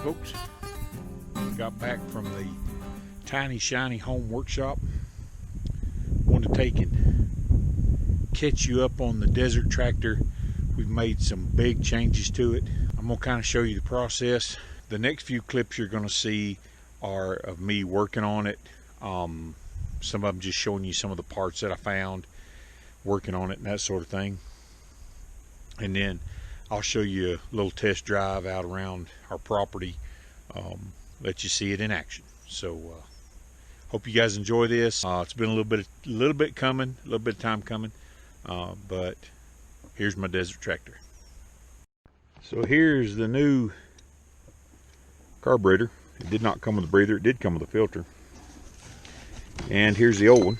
folks. Got back from the tiny shiny home workshop. Want to take and catch you up on the desert tractor. We've made some big changes to it. I'm gonna kind of show you the process. The next few clips you're gonna see are of me working on it. Some of them just showing you some of the parts that I found, working on it and that sort of thing. And then I'll show you a little test drive out around our property, let you see it in action. So hope you guys enjoy this. It's been a little bit of time coming, but here's my desert tractor. So here's the new carburetor. It did not come with a breather, it did come with a filter. And here's the old one.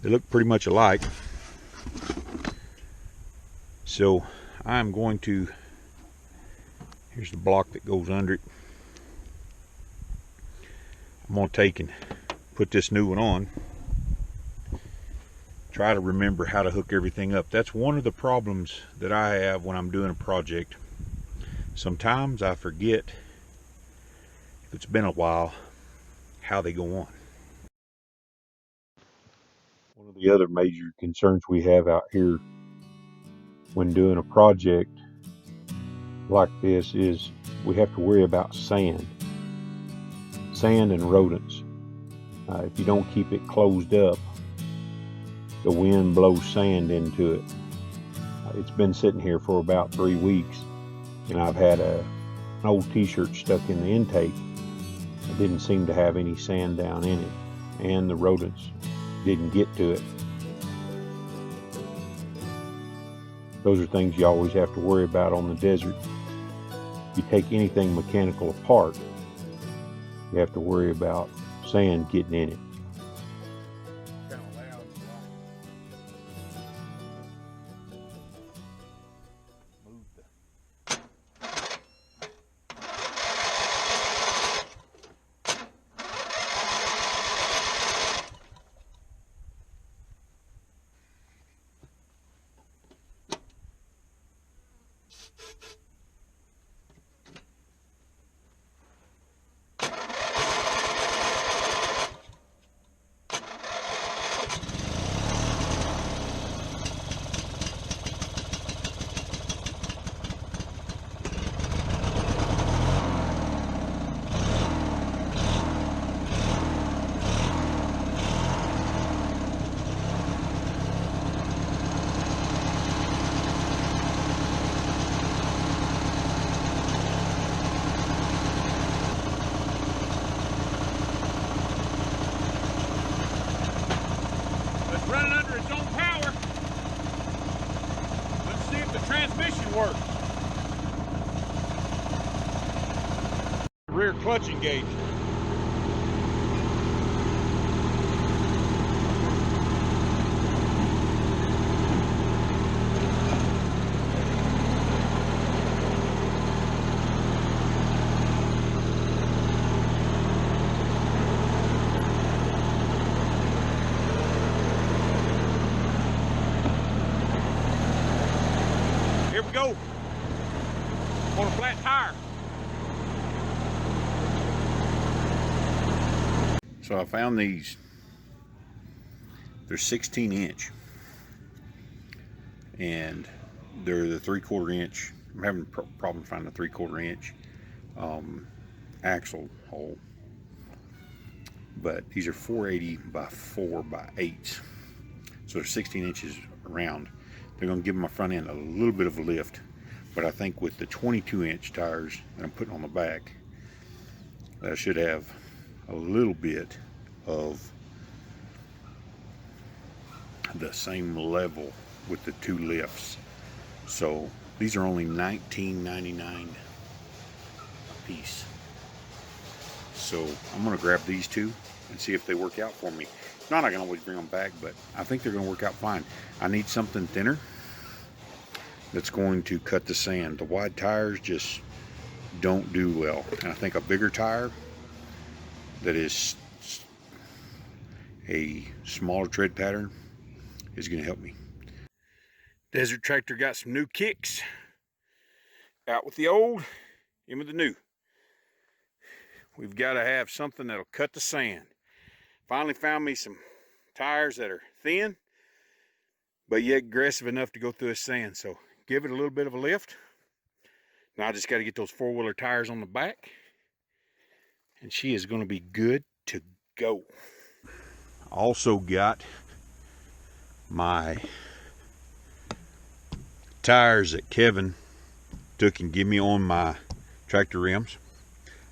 They look pretty much alike. So I'm going to, here's the block that goes under it. I'm going to take and put this new one on. Try to remember how to hook everything up. That's one of the problems that I have when I'm doing a project. Sometimes I forget, if it's been a while, how they go on. One of the other major concerns we have out here when doing a project like this is we have to worry about sand and rodents. If you don't keep it closed up, the wind blows sand into it. It's been sitting here for about 3 weeks, and I've had an old t-shirt stuck in the intake. It didn't seem to have any sand down in it, and the rodents didn't get to it. Those are things you always have to worry about on the desert. If you take anything mechanical apart, you have to worry about sand getting in it. Running under its own power. Let's see if the transmission works. Rear clutch engaged. Here we go, on a flat tire. So I found these. They're 16 inch, and they're the 3/4 inch. I'm having a problem finding a 3/4 inch axle hole, but these are 480 by 4 by 8, so they're 16 inches around. They're going to give my front end a little bit of a lift, but I think with the 22 inch tires that I'm putting on the back, I should have a little bit of the same level with the 2 lifts. So these are only $19.99 a piece. So I'm going to grab these 2 and see if they work out for me. If not, I can always bring them back, but I think they're going to work out fine. I need something thinner that's going to cut the sand. The wide tires just don't do well, and I think a bigger tire that is a smaller tread pattern is going to help me. Desert tractor got some new kicks. Out with the old, in with the new. We've got to have something that'll cut the sand. Finally found me some tires that are thin, but yet aggressive enough to go through the sand. So give it a little bit of a lift. Now I just got to get those four-wheeler tires on the back, and she is going to be good to go. Also got my tires that Kevin took and gave me on my tractor rims.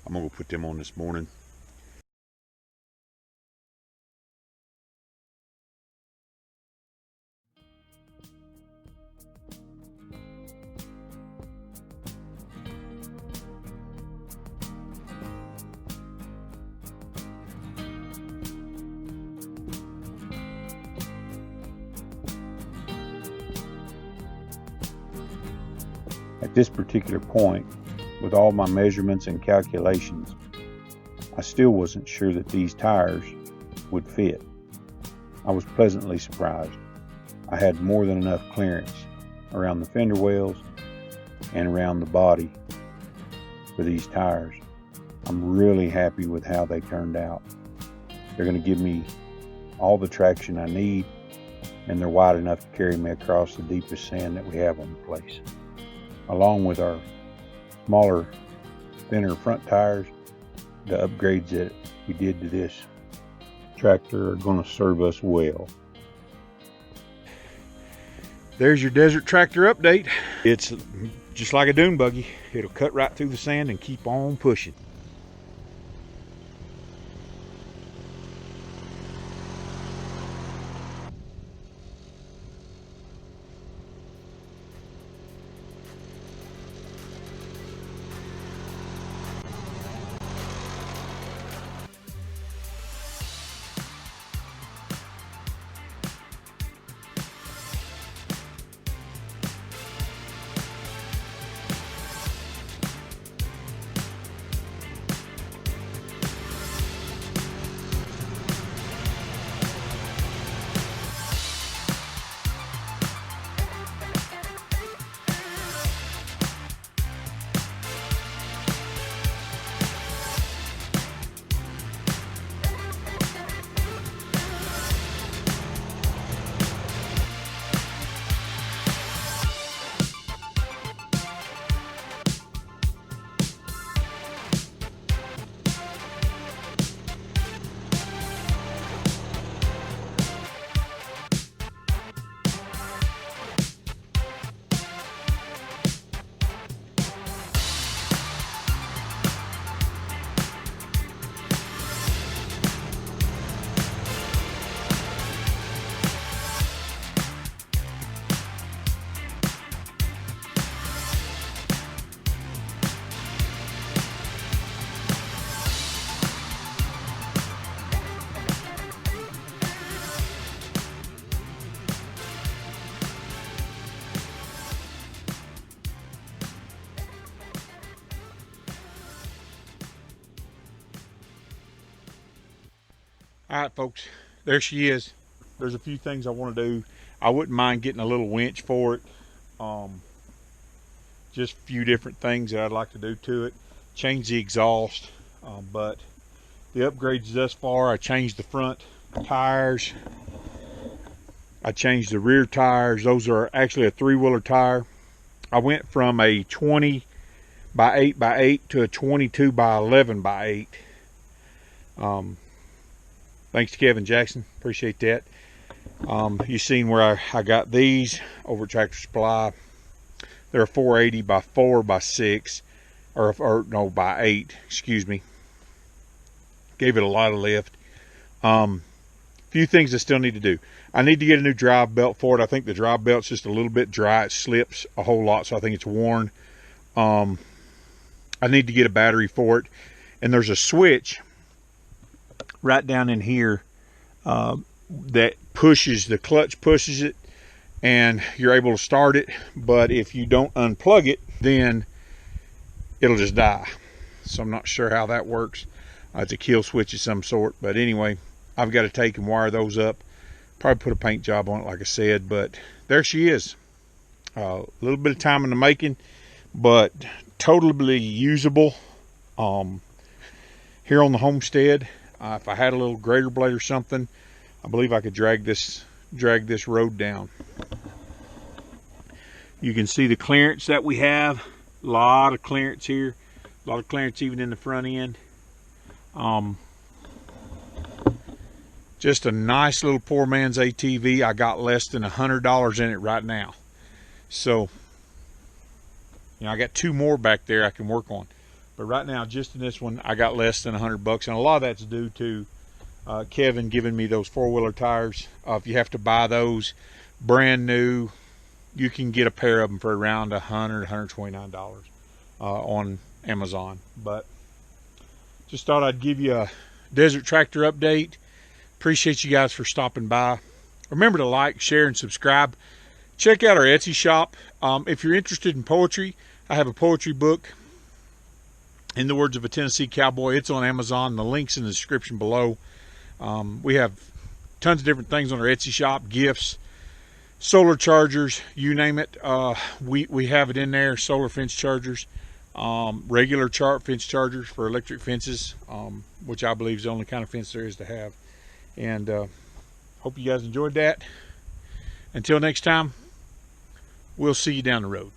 I'm gonna put them on this morning. At this particular point, with all my measurements and calculations, I still wasn't sure that these tires would fit. I was pleasantly surprised. I had more than enough clearance around the fender wells and around the body for these tires. I'm really happy with how they turned out. They're going to give me all the traction I need, and they're wide enough to carry me across the deepest sand that we have on the place. Along with our smaller, thinner front tires, the upgrades that we did to this tractor are going to serve us well. There's your desert tractor update. It's just like a dune buggy. It'll cut right through the sand and keep on pushing. All right, folks, there she is. There's a few things I want to do. I wouldn't mind getting a little winch for it. Just a few different things that I'd like to do to it. Change the exhaust, but the upgrades thus far, I changed the front tires. I changed the rear tires. Those are actually a three-wheeler tire. I went from a 20 by 8 by 8 to a 22 by 11 by 8. Thanks to Kevin Jackson, appreciate that. You seen where I got these over at Tractor Supply. They're a 480 by 4 by 6, or no, by 8, excuse me. Gave it a lot of lift. Few things I still need to do. I need to get a new drive belt for it. I think the drive belt's just a little bit dry. It slips a whole lot, so I think it's worn. I need to get a battery for it. And there's a switch right down in here that pushes, the clutch pushes it, and you're able to start it. But if you don't unplug it, then it'll just die. So I'm not sure how that works. It's a kill switch of some sort. But anyway, I've got to take and wire those up. Probably put a paint job on it, like I said. But there she is. A little bit of time in the making, but totally usable. Here on the Homestead, if I had a little grater blade or something, I believe I could drag this road down. You can see the clearance that we have. A lot of clearance here. A lot of clearance even in the front end. Just a nice little poor man's ATV. I got less than $100 in it right now. So, you know, I got 2 more back there I can work on. But right now, just in this one, I got less than $100. And a lot of that's due to Kevin giving me those 4-wheeler tires. If you have to buy those brand new, you can get a pair of them for around $100, $129 on Amazon. But just thought I'd give you a desert tractor update. Appreciate you guys for stopping by. Remember to like, share, and subscribe. Check out our Etsy shop. If you're interested in poetry, I have a poetry book, In the Words of a Tennessee Cowboy. It's on Amazon. The link's in the description below. We have tons of different things on our Etsy shop, gifts, solar chargers, you name it. We have it in there. Solar fence chargers, regular fence chargers for electric fences, which I believe is the only kind of fence there is to have. And hope you guys enjoyed that. Until next time, we'll see you down the road.